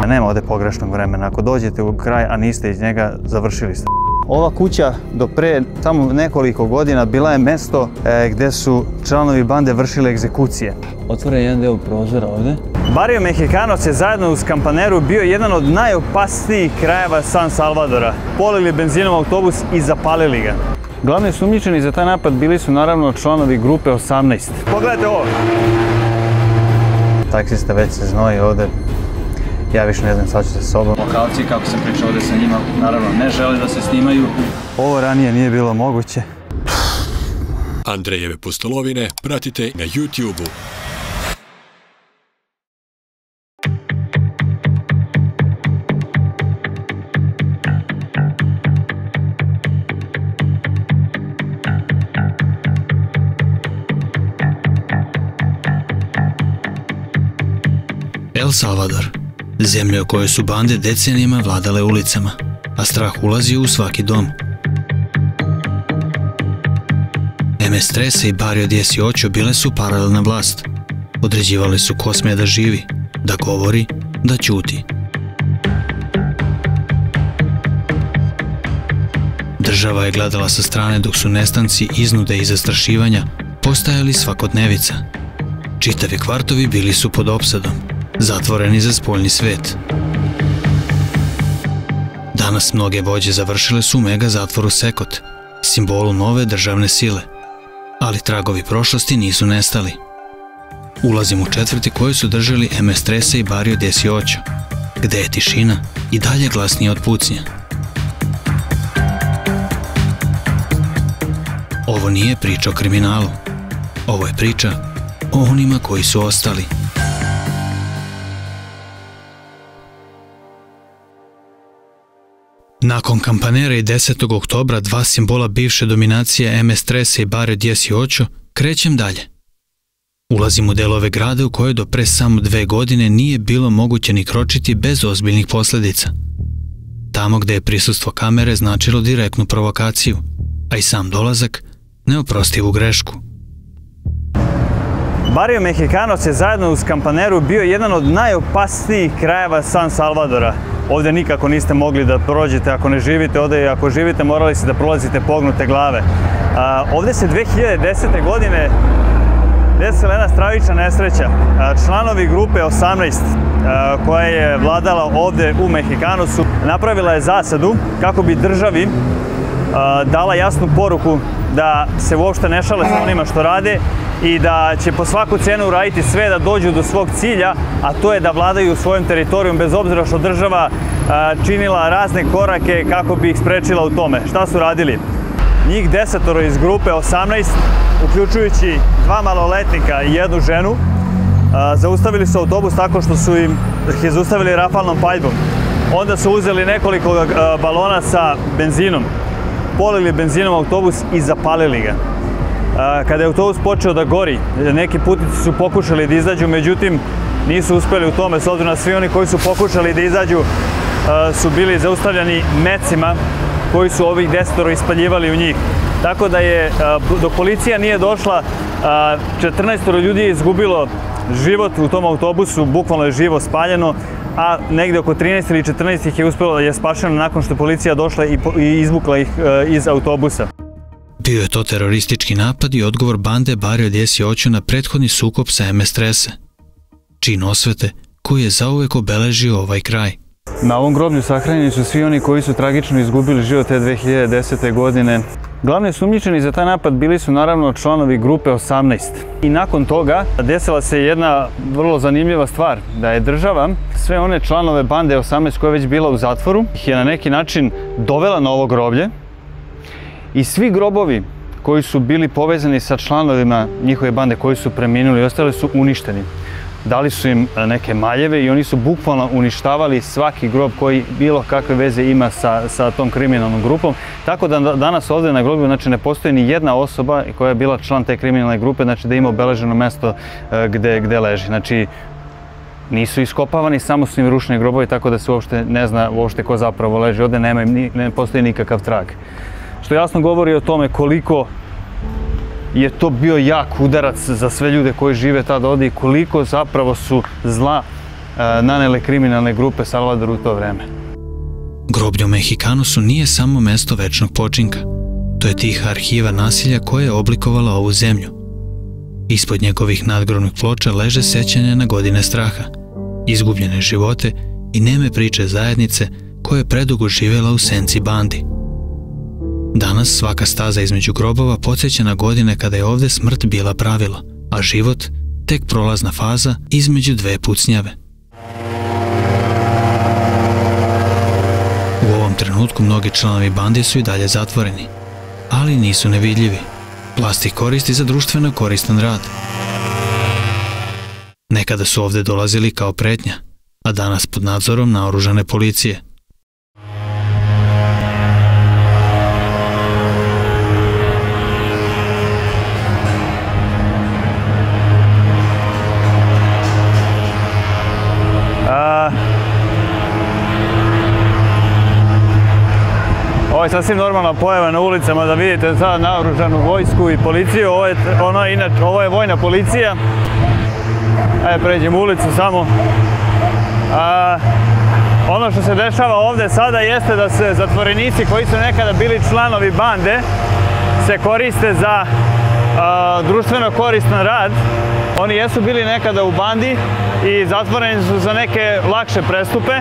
Nema ovdje pogrešnog vremena. Ako dođete u kraj, a niste iz njega, završili ste. Ova kuća do pre samo nekoliko godina bila je mesto gdje su članovi bande vršili egzekucije. Otvoren jedan deo prozora ovdje. Barrio Mexicanos je zajedno uz Campaneru bio jedan od najopasnijih krajeva San Salvadora. Polili benzinom autobus i zapalili ga. Glavni osumnjičeni za taj napad bili su naravno članovi grupe 18. Pogledajte ovo! Taksista već se znoji ovdje. Ja više ne znam šta ću sa sobom. Lokalci, kako sam pričao ovdje sa njima, naravno ne žele da se snimaju. Ovo ranije nije bilo moguće. Andrejeve pustolovine pratite na YouTube-u. El Salvador, zemlja u kojoj su bande decenijama vladale ulicama, a strah ulazi u svaki dom. MS-13 i Barrio 18 bile su paralelna vlast. Određivali su ko smije da živi, da govori, da ćuti. Država je gledala sa strane dok su nestanci, iznude i zastrašivanja postajali svakodnevica. Čitavi kvartovi bili su pod opsadom, zatvoreni za spoljni svet. Danas mnoge vođe završile su u mega zatvoru Sekot, simbolu nove državne sile. Ali tragovi prošlosti nisu nestali. Ulazim u četvrti koje su držali MS-13 i Barrio 18, gde je tišina i dalje glasnija od pucnja. Ovo nije priča o kriminalu. Ovo je priča o onima koji su ostali. Nakon Campanera i 10. oktobra, dva simbola bivše dominacije MS-13 i Barrio 18, krećem dalje. Ulazim u delove grada u koje do pre samo 2 godine nije bilo moguće ni kročiti bez ozbiljnih posljedica. Tamo gde je prisustvo kamere značilo direktnu provokaciju, a i sam dolazak neoprostivu grešku. Barrio Mexicanos je zajedno uz Campaneru bio jedan od najopasnijih krajeva San Salvadora. Ovdje nikako niste mogli da prođete ako ne živite ovdje i ako živite morali ste da prolazite pognute glave. Ovdje se 2010. godine desila jedna stravična nesreća. Članovi grupe 18 koja je vladala ovdje u Mexicanosu napravila je zasadu kako bi državi dala jasnu poruku da se uopšte ne šale sa onima što rade i da će po svaku cenu uraditi sve da dođu do svog cilja, a to je da vladaju svojim teritorijom bez obzira što država činila razne korake kako bi ih sprečila u tome. Šta su radili? Njih 10 iz grupe 18, uključujući 2 maloletnika i 1 ženu, zaustavili su autobus tako što su ih zaustavili rafalnom paljbom. Onda su uzeli nekoliko balona sa benzinom, polili benzinom autobus i zapalili ga. Kada je autobus počeo da gori, neki putnici su pokušali da izađu, međutim nisu uspjeli u tome, s obzirom na svi oni koji su pokušali da izađu su bili zaustavljani mecima koji su ovih 10 ispaljivali u njih. Tako da je, dok policija nije došla, 14 ljudi je izgubilo život u tom autobusu, bukvalno je živo spaljeno, a negde oko 13 ili 14 ih je uspjelo da je spašeno nakon što je policija došla i izvukla ih iz autobusa. Bio je to teroristički napad i odgovor bande Barrio 18 na prethodni sukob sa MS-13, čin osvete koji je zauvek obeležio ovaj kraj. Na ovom groblju sahranjeni su svi oni koji su tragično izgubili život te 2010. godine. Glavni osumnjičeni za taj napad bili su naravno članovi grupe 18. I nakon toga desila se jedna vrlo zanimljiva stvar, da je država sve one članove bande 18 koja je već bila u zatvoru ih je na neki način dovela na ovo groblje i svi grobovi koji su bili povezani sa članovima njihove bande koji su preminuli i ostali su uništeni. Dali su im neke maljeve i oni su bukvalno uništavali svaki grob koji bilo kakve veze ima sa tom kriminalnom grupom. Tako da danas ovdje na groblju ne postoji ni jedna osoba koja je bila član te kriminalne grupe, znači da ima obeleženo mesto gde leži. Znači nisu iskopavani, samo su im rušeni grobovi, tako da se uopšte ne zna ko zapravo leži. Ovdje ne postoji nikakav trag. Što jasno govori o tome koliko je to bio jak udarac za sve ljude koji žive tada ovdje i koliko zapravo su zla nanele kriminalne grupe Salvadoru u to vreme. Groblje u Mexicanosu nije samo mesto večnog počinka. To je tiha arhiva nasilja koja je oblikovala ovu zemlju. Ispod njegovih nadgrobnih ploča leže sećanja na godine straha, izgubljene živote i neme priče zajednice koja je predugo živjela u senci bandi. Danas svaka staza između grobova podsjeća na godine kada je ovdje smrt bila pravilo, a život tek prolazna faza između dve pucnjave. U ovom trenutku mnogi članovi bande su i dalje zatvoreni, ali nisu nevidljivi. Vlast ih koristi za društveno koristan rad. Nekada su ovdje dolazili kao pretnja, a danas pod nadzorom naoružane policije. Ovo je sasvim normalna pojava na ulicama da vidite sada naoružanu vojsku i policiju. Ovo je vojna policija. Ajde, pređemo ulicu samo. Ono što se dešava ovdje sada jeste da se zatvorenici koji su nekada bili članovi bande se koriste za društveno koristan rad. Oni jesu bili nekada u bandi i zatvoreni su za neke lakše prestupe.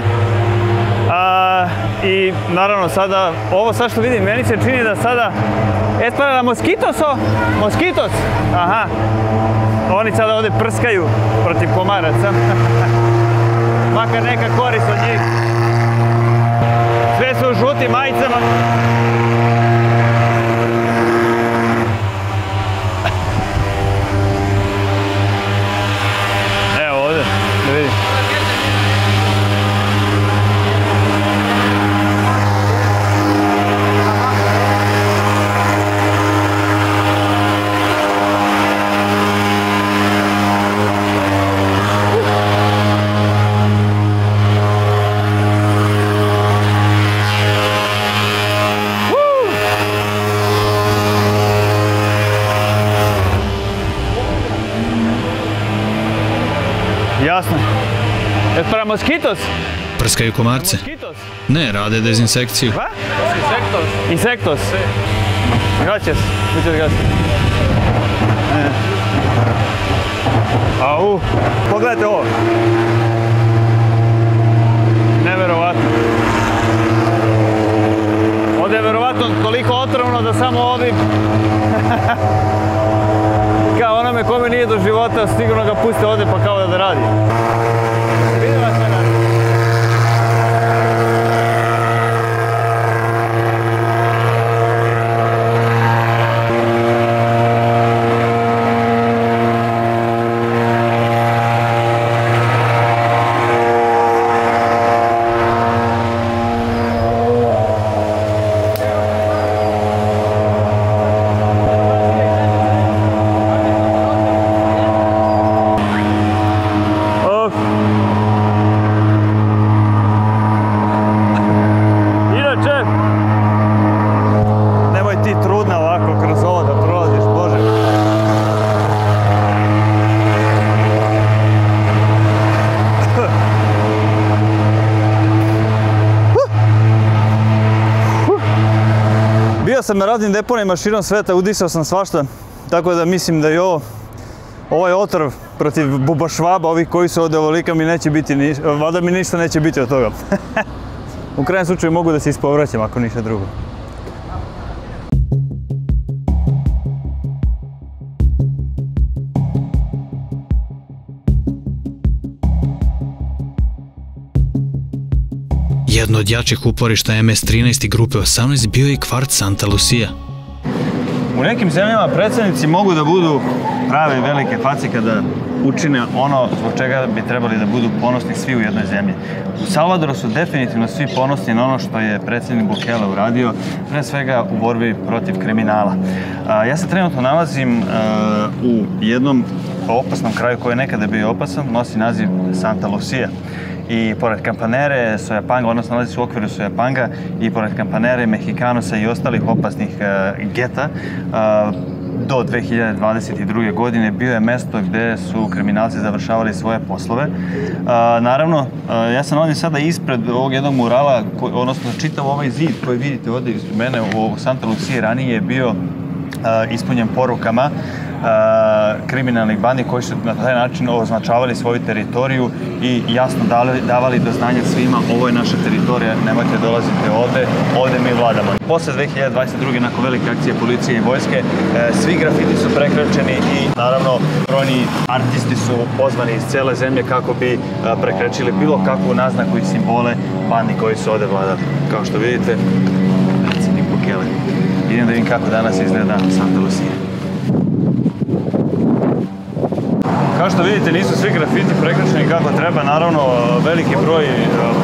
I naravno sada, ovo sad što vidim, meni se čini da sada para moskitos, aha, oni sada ovdje prskaju protiv komaraca, makar neka korist od njih, sve su u žutim majicama. Evo ovdje, da vidim. Jasno. Para mosquitos? Prskaju komarce? Ne, rade dezinsekciju. Insectos? Gracias. Muchas gracias. Au, pogledajte ovo. Neverovatno. Ovdje je verovatno toliko otrovno da samo ovi kao onome kome nije do života, sigurno ga puste ovdje pa kao da radi. Vidim vas ne radi. Bio sam na raznim deponijama širom sveta, udisao sam svašta, tako da mislim da i ovaj otrov protiv bubašvaba, ovih koji su ovdje ovolika, mi neće biti, valjda mi ništa neće biti od toga. U krajnjem slučaju mogu da se ispovraćam ako ništa drugo. Jedno od jačih uporišta MS-13 i grupe 18 bio je i kvart Santa Lucia. U nekim zemljama predsjednici mogu da budu prave velike face kada učine ono zbog čega bi trebali da budu ponosni svi u jednoj zemlji. U Salvadoru su definitivno svi ponosni na ono što je predsjednik Bukele uradio, pre svega u borbi protiv kriminala. Ja se trenutno nalazim u jednom opasnom kraju koji je nekada bio opasan, nosi naziv Santa Lucia. I pored Campanere, Soyapanga, odnosno nalazi se u okviru Soyapanga i pored Campanere, Mexicanosa i ostalih opasnih geta, do 2022. godine bio je mesto gdje su kriminalci završavali svoje poslove. Naravno, ja sam ovdje sada ispred ovog jednog murala, odnosno čitav ovaj zid koji vidite ovdje ispred mene u Santa Luciji ranije je bio ispunjen porukama kriminalnih bandi koji su na taj način označavali svoju teritoriju i jasno davali do znanja svima, ovo je naša teritorija, nemojte dolazite ovdje mi vladamo. Posle 2022. nakon velike akcije policije i vojske, svi grafiti su prekrečeni i naravno brojni artisti su pozvani iz cele zemlje kako bi prekrečili bilo kakvu naznaku i simbole bandi koji su ovdje vladali. Kao što vidite, predsjednik Bukele. Idem da vidim kako danas izgleda Santa Lucija. Kao što vidite, nisu svi grafiti prekrečeni kako treba, naravno veliki broj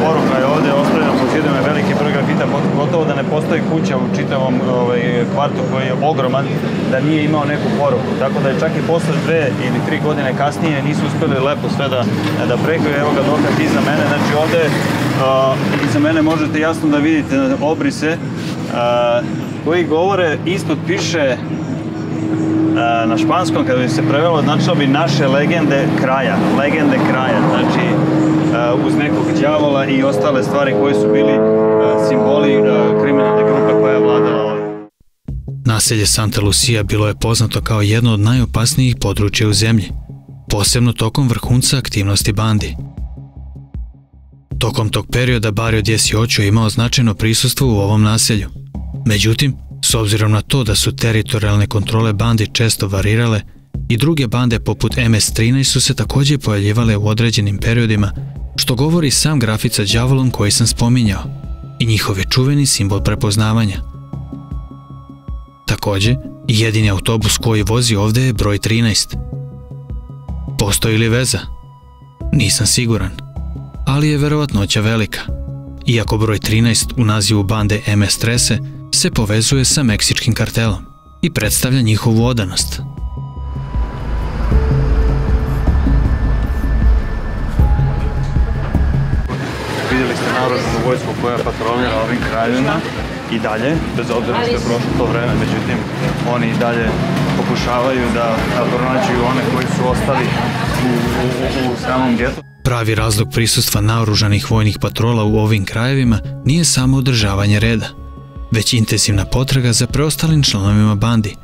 poruka je ovdje ostavljeno po zidovima, veliki broj grafita, gotovo da ne postoji kuća u čitavom kvartu koji je ogroman, da nije imao neku poruku, tako da je čak i posle 2 ili 3 godine kasnije nisu uspjeli lepo sve da prekriju. Evo ga dokaz iza mene, znači ovdje iza mene možete jasno da vidite obrise koji govore, ispod piše na španskom, kada bi se prevelo, značilo bi naše legende kraja, znači uz nekog đavola i ostale stvari koji su bili simboli kriminalne grupe koja je vladala ovdje. Naselje Santa Lucia bilo je poznato kao jedno od najopasnijih područja u zemlji, posebno tokom vrhunca aktivnosti bandi. Tokom tog perioda Barrio 18 imao značajno prisustvo u ovom naselju. Međutim, s obzirom na to da su teritorijalne kontrole bandi često varirale, i druge bande poput MS-13 su se također pojavljivale u određenim periodima, što govori sam grafit sa đavolom koji sam spominjao i njihov je čuveni simbol prepoznavanja. Također, jedini autobus koji vozi ovdje je broj 13. Postoji li veza? Nisam siguran, ali je verovatnoća velika, iako broj 13 u nazivu bande MS-13 se povezuje sa meksičkim kartelom i predstavlja njihovu odanost. Vidjeli ste naoružanu vojsku koja patrolira ovim krajevima i dalje, bez obzira što je prošlo to vreme, međutim oni i dalje pokušavaju da pronađu one koji su ostali u samom getu. Pravi razlog prisustva naoružanih vojnih patrola u ovim krajevima nije samo održavanje reda, već intenzivna potraga za preostalim članovima bandi,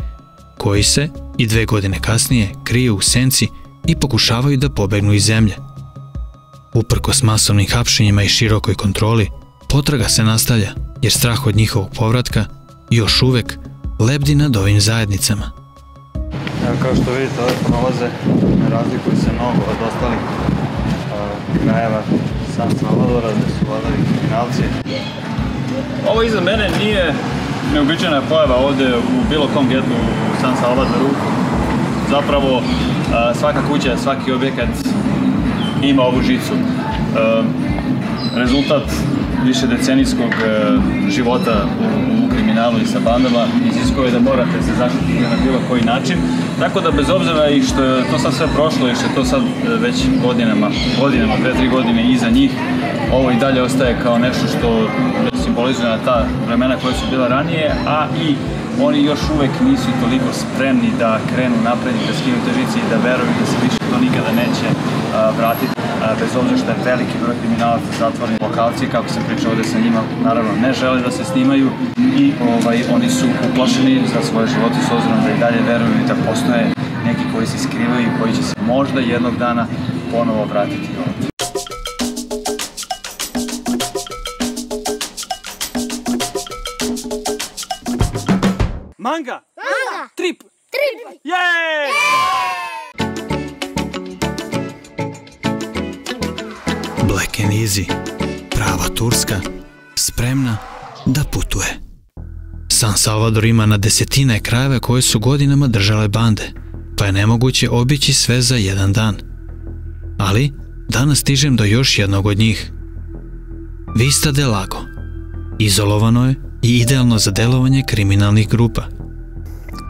koji se i 2 godine kasnije kriju u senci i pokušavaju da pobegnu iz zemlje. Uprkos masovnim hapšenjima i širokoj kontroli, potraga se nastavlja, jer strah od njihovog povratka još uvek lebdi nad ovim zajednicama. Evo, kao što vidite, ove pronalaze ne razlikuju se mnogo od ostalih krajeva San Salvadora, gdje su vladali kriminalci. Ovo iza mene nije neobičajna pojava ovdje u bilo kom getu u San Salvadoru. Zapravo svaka kuća, svaki objekat ima ovu žicu. Rezultat višedecenijskog života u kriminalu i sa bandama iziskuje da morate se zaštititi na bilo koji način. Tako da bez obzira i što je to sad sve prošlo i što je to sad već godinama, 2-3 godine iza njih, ovo i dalje ostaje kao nešto što simbolizuje na ta vremena koja su bila ranije, a i oni još uvek nisu toliko spremni da krenu napred i da skinu te žice i da veruju da se više to nikada neće vratiti. Bez obzira što je veliki broj kriminalaca zatvoreni lokalci, kako sam pričao ovdje sa njima, naravno ne žele da se snimaju i oni su uplašeni za svoje živote s obzirom da i dalje veruju da postoje neki koji se skrivaju i koji će se možda jednog dana ponovo vratiti ovdje. Manga! Manga! Trip! Trip! Jej! Black and Easy, prava Turska, spremna da putuje. San Salvador ima na desetine krajeva koje su godinama držale bande, pa je nemoguće obići sve za jedan dan. Ali, danas stižem do još jednog od njih. Vista del Lago. Izolovano je i idealno za delovanje kriminalnih grupa.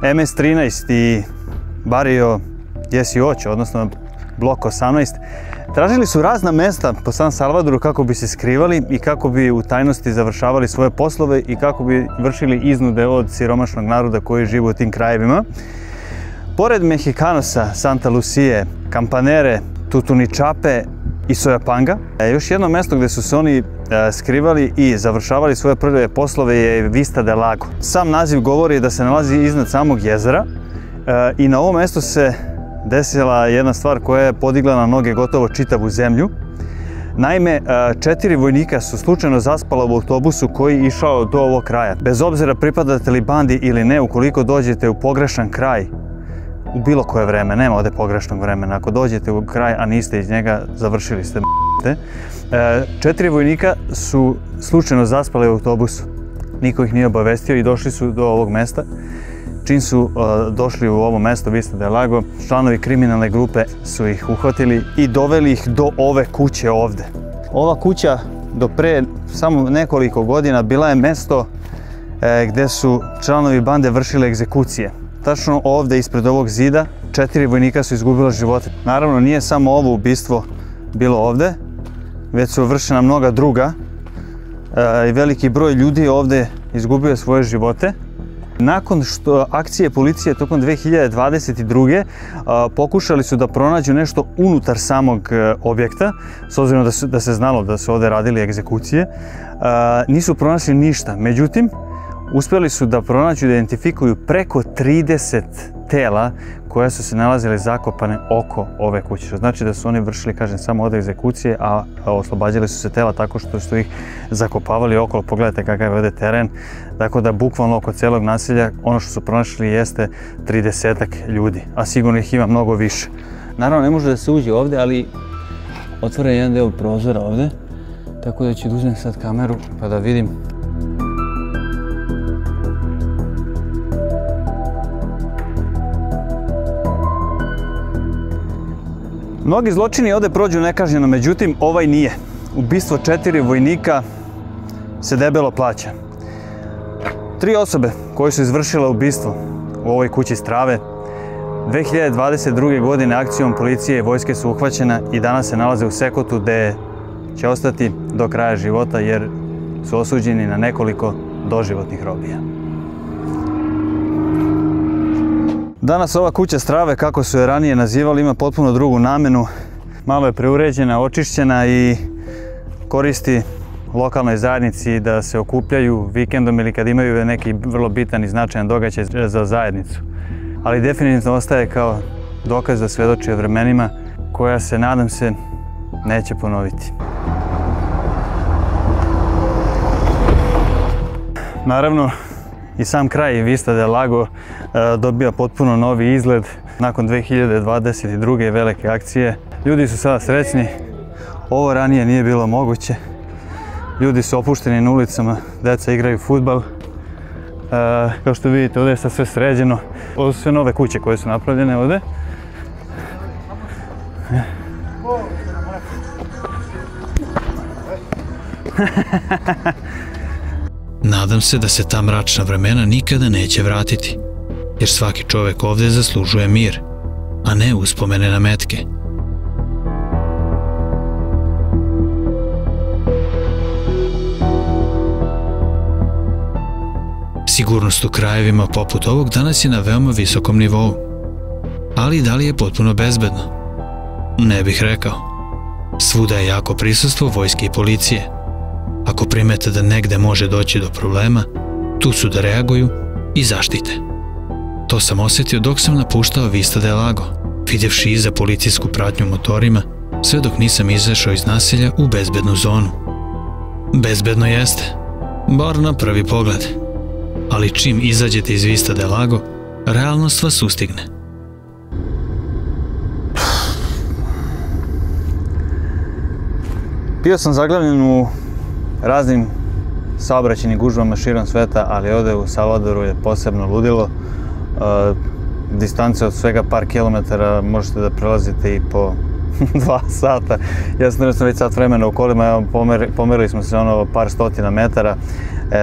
MS-13 i Barrio 18, odnosno Blok 18, tražili su razna mesta po San Salvadoru kako bi se skrivali i kako bi u tajnosti završavali svoje poslove i kako bi vršili iznude od siromašnog naroda koji žive u tim krajevima. Pored Mexicanosa, Santa Lucije, Campanere, Tutuničape i Soyapanga, još jedno mesto gdje su se oni skrivali i završavali svoje prve poslove je Vista del Lago. Sam naziv govori da se nalazi iznad samog jezera i na ovom mjestu se desila jedna stvar koja je podigla na noge gotovo čitavu zemlju. Naime, 4 vojnika su slučajno zaspala u autobusu koji je išao do ovog kraja. Bez obzira pripadate li bandi ili ne, ukoliko dođete u pogrešan kraj, u bilo koje vreme, nema ovdje pogrešnog vremena, ako dođete u kraj, a niste iz njega, završili ste. 4 vojnika su slučajno zaspali u autobusu. Niko ih nije obavestio i došli su do ovog mesta. Čim su došli u ovo mesto Vista del Lago, članovi kriminalne grupe su ih uhvatili i doveli ih do ove kuće ovde. Ova kuća do pre samo nekoliko godina bila je mesto gdje su članovi bande vršili egzekucije. Tačno ovde ispred ovog zida 4 vojnika su izgubila živote. Naravno nije samo ovo ubistvo bilo ovde, već su vršena mnoga druga i veliki broj ljudi ovde izgubio svoje živote. Nakon što akcije policije tokom 2022. Pokušali su da pronađu nešto unutar samog objekta, s obzirom da se znalo da su ovde radili egzekucije, nisu pronašli ništa. Međutim, uspjeli su da pronađu i identifikuju preko 30 tela koja su se nalazile zakopane oko ove kuće. Što znači da su oni vršili, kažem, samo ovde egzekucije, a oslobađali su se tela tako što su ih zakopavali okolo. Pogledajte kakav je ovde teren. Tako da bukvalno oko celog naselja ono što su pronašli jeste 30-ak ljudi, a sigurno ih ima mnogo više. Naravno ne može da se uđe ovde, ali otvoren je jedan deo prozora ovde, tako da ću uzmem sad kameru pa da vidim. Mnogi zločini ovde prođu nekažnjeno, međutim ovaj nije. Ubistvo 4 vojnika se debelo plaća. 3 osobe koje su izvršile ubistvo u ovoj kući strave 2022. godine akcijom policije i vojske su uhvaćena i danas se nalaze u Sekotu gde će ostati do kraja života jer su osuđeni na nekoliko doživotnih robija. Danas ova kuća strave, kako su je ranije nazivali, ima potpuno drugu namenu. Malo je preuređena, očišćena i koristi lokalnoj zajednici da se okupljaju vikendom ili kad imaju neki vrlo bitan i značajan događaj za zajednicu. Ali definitivno ostaje kao dokaz da svedoči o vremenima koja se, nadam se, neće ponoviti. Naravno, i sam kraj Vista del Lago dobija potpuno novi izgled nakon 2022. velike akcije. Ljudi su sada srećni, ovo ranije nije bilo moguće. Ljudi su opušteni na ulicama, deca igraju fudbal. Kao što vidite, ovdje je sad sve sređeno. Ovo su sve nove kuće koje su napravljene ovdje. Nadam se da se ta mračna vremena nikada neće vratiti, jer svaki čovjek ovdje zaslužuje mir, a ne uspomene na metke. Sigurnost u krajevima poput ovog danas je na veoma visokom nivou. Ali da li je potpuno bezbedno? Ne bih rekao. Svuda je jako prisustvo vojske i policije. Ako primete da negde može doći do problema, tu su da reaguju i zaštite. To sam osjetio dok sam napuštao Vista del Lago, vidjevši iza policijsku pratnju motorima, sve dok nisam izašao iz naselja u bezbednu zonu. Bezbedno jeste, bar na prvi pogled. Ali čim izađete iz Vista del Lago, realnost vas sustigne. Bio sam zaglavljen u raznim saobraćajnim gužvama širom sveta, ali ovdje u Salvadoru je posebno ludilo. Distance od svega par kilometara možete da prelazite i po 2 sata. Ja sam već sat vremena u kolima, pomerili smo se par stotina metara.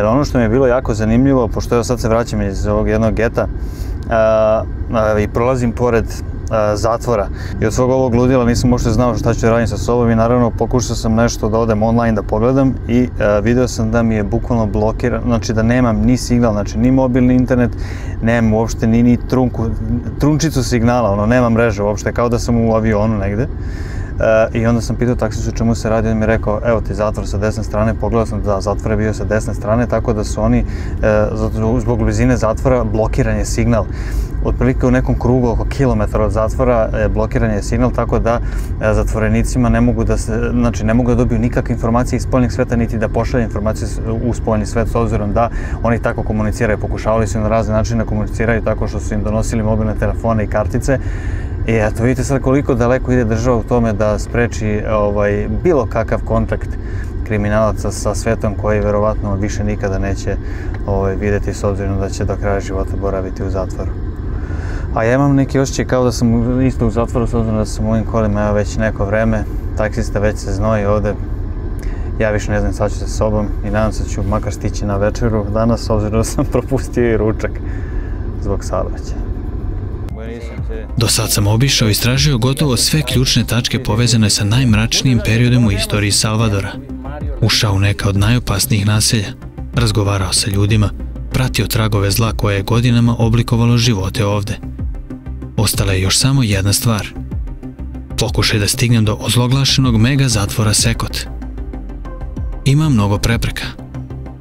Ono što mi je bilo jako zanimljivo, pošto sad se vraćam iz ovog jednog geta i prolazim pored zatvora. I od svog ovog ludila nisam uopšte znao šta ću raditi sa sobom i naravno pokušao sam nešto da odem online da pogledam i video sam da mi je bukvalno blokiran, znači da nemam ni signal, znači ni mobilni internet, nemam uopšte ni trunčicu signala, nema mreže uopšte, kao da sam u avionu negde. I onda sam pitao taksistu čemu se radi, on mi je rekao, evo ti zatvor sa desne strane, pogledao sam da zatvor je bio sa desne strane, tako da su oni, zbog blizine zatvora, blokiran je signal. Otprilike u nekom krugu oko kilometra od zatvora blokiran je signal, tako da zatvorenicima ne mogu da dobiju nikakve informacije iz spoljnih sveta, niti da pošalje informacije u spoljni svet, s obzirom da oni tako komuniciraju. Pokušavali su na razne načine da komuniciraju tako što su im donosili mobilne telefone i kartice. I eto, vidite sad koliko daleko ide država u tome da spreči bilo kakav kontakt kriminalaca sa svetom koji verovatno više nikada neće vidjeti, s obzirom da će do kraja života boraviti u zatvoru. A ja imam neki osjećaj kao da sam isto u zatvoru, s obzirom da sam u ovim kolima već neko vreme, taksista već se znoji ovde. Ja više ne znam šta ću sa sobom i nadam se ću makar stići na večeru danas, s obzirom da sam propustio i ručak zbog saobraćaja. Do sad sam obišao i istražio gotovo sve ključne tačke povezane sa najmračnijim periodom u istoriji Salvadora. Ušao u neka od najopasnijih naselja, razgovarao sa ljudima, pratio tragove zla koje je godinama oblikovalo živote ovde. Ostala je još samo jedna stvar. Pokušaj da stignem do ozloglašenog mega zatvora Sekot. Ima mnogo prepreka.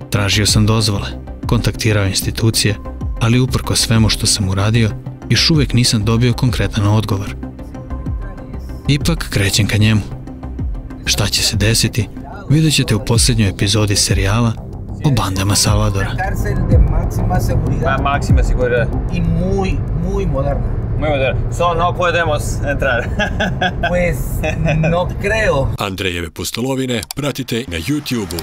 Tražio sam dozvole, kontaktirao institucije, ali uprkos svemu što sam uradio, još uvijek nisam dobio konkretan odgovor. Ipak krećem ka njemu. Šta će se desiti, vidjet ćete u posljednjoj epizodi serijala o bandama Salvadora. Máxima seguridad. Y muy moderna. Muy moderno. So no podemos entrar. Pues no creo. Andrejeve pustolovine pratite na YouTubeu.